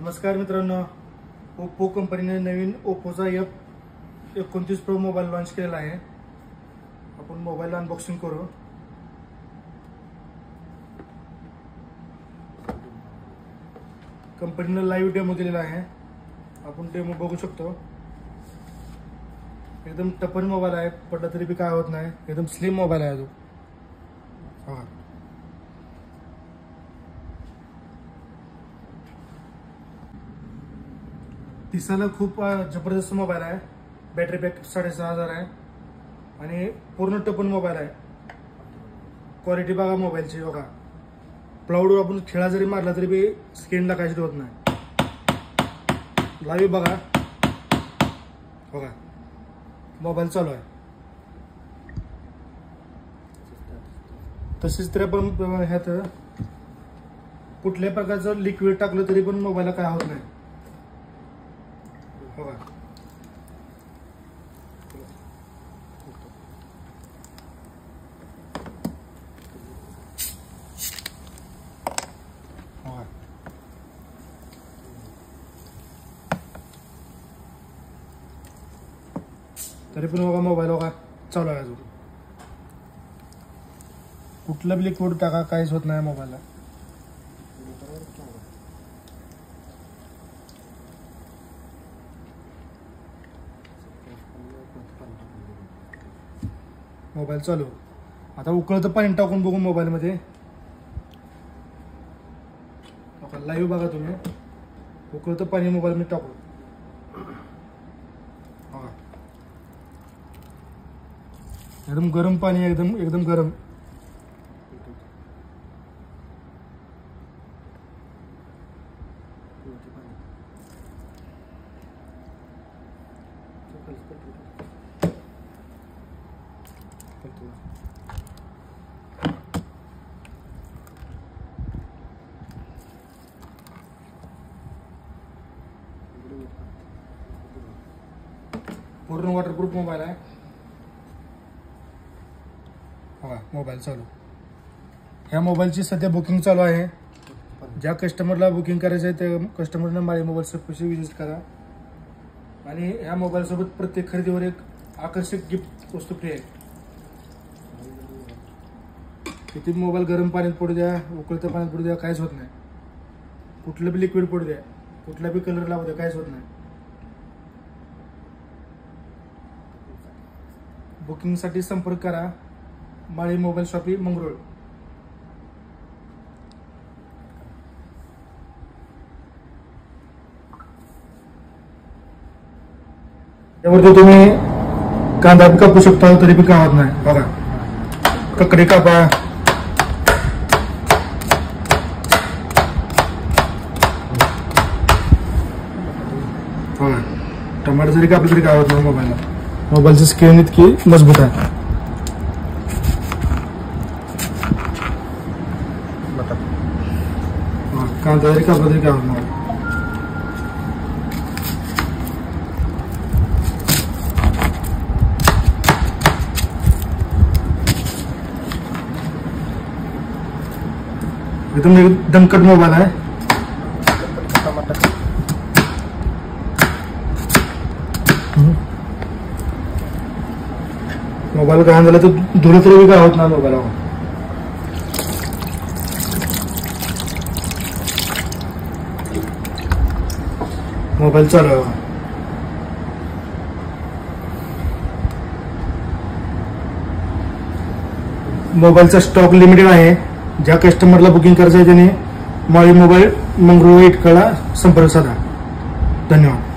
नमस्कार मित्रांनो, ओप्पो कंपनीने नवीन ओप्पोचा F29 प्रो मोबाईल लॉन्च केलेला आहे। आपण मोबाईल अनबॉक्सिंग करू। कंपनीने लाईव्ह डेमो दिलेला आहे, आपण डेमो बघू शकतो। एकदम टपन मोबाईल आहे, पडला तरी भी काय होत नाही, एकदम स्लिम मोबाईल आहे। हा दिसायला खूप जबरदस्त मोबाईल आहे। बॅटरी बॅक 6500 आहे आणि पूर्ण टपन मोबाईल आहे। क्वालिटी बघा मोबाईलची, बघा क्लाउड आपण खेळा जरी मारला तरी बी स्क्रीनला काहीच होत नाही। लाईव्ह बघा, बघा मोबाईल चालू आहे। तसेच तर आपण ह्यात कुठल्या प्रकारचं लिक्विड टाकलं तरी पण मोबाईलला काय होत नाही। बघा तरी पण बघा मोबाईल बघा चालू आहे। कुठलं बी लिक्विड टाका काहीच होत नाही मोबाईलला। मोबाईल चालू। आता उकळतं पाणी टाकून बघू मोबाईल मध्ये। लाईव्ह बघा तुम्ही, उकळतं पाणी मोबाईल मध्ये टाकू। एकदम गरम पाणी, एकदम गरम। पूर्ण वॉटरप्रूफ मोबाईल आहे। मोबाईल चालू। ह्या मोबाईलची सध्या बुकिंग चालू आहे। ज्या कस्टमरला बुकिंग करायचं आहे त्या कस्टमरने माझ्या मोबाईल शॉपशी विजिट करा आणि ह्या मोबाईल सोबत प्रत्येक खरेदीवर एक आकर्षक गिफ्ट वस्तू फ्री आहे। किती मोबाईल गरम पाण्यात पडू द्या, उकळत्या पाण्यात पडू द्या, काहीच होत नाही। कुठलं बी लिक्विड पडू द्या, कुठला बी कलर लावू द्या, काहीच होत नाही। बुकिंगसाठी संपर्क करा माळी मोबाईल शॉपी मंगरुळ। त्यावरती तुम्ही कांदा बी कापू शकता, तरी बी काय होत नाही। बघा ककडी कापा, टमाटर जरी कापलं तरी काय होत नाही मोबाईलला। मोबाईलची स्क्रीन इतकी मजबूत आहे। कांदा जरी कापला तरी काय होत नाही। एकदम दमकट मोबाईल आहे। मोबाईल काय झालं तर धुळं तरी काय होत नाही मोबाईलवर। मोबाईल चालू आहे। मोबाईलचा स्टॉक लिमिटेड आहे। ज्या कस्टमरला बुकिंग करायचं आहे त्याने माळी मोबाईल मंगरुळ इटकळला संपर्क साधा। धन्यवाद।